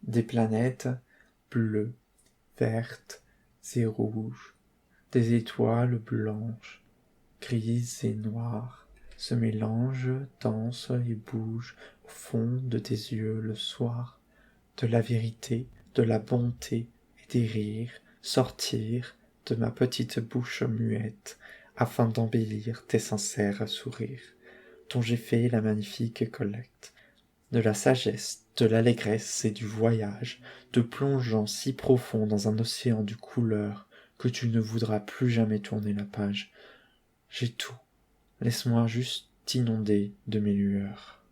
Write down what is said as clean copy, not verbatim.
des planètes bleues, vertes et rouges, des étoiles blanches, grises et noires, se mélangent, dansent et bougent au fond de tes yeux le soir, de la vérité, de la bonté et des rires sortir de ma petite bouche muette, afin d'embellir tes sincères sourires, dont j'ai fait la magnifique collecte, de la sagesse, de l'allégresse et du voyage, te plongeant si profond dans un océan de couleurs que tu ne voudras plus jamais tourner la page. J'ai tout, laisse-moi juste t'inonder de mes lueurs.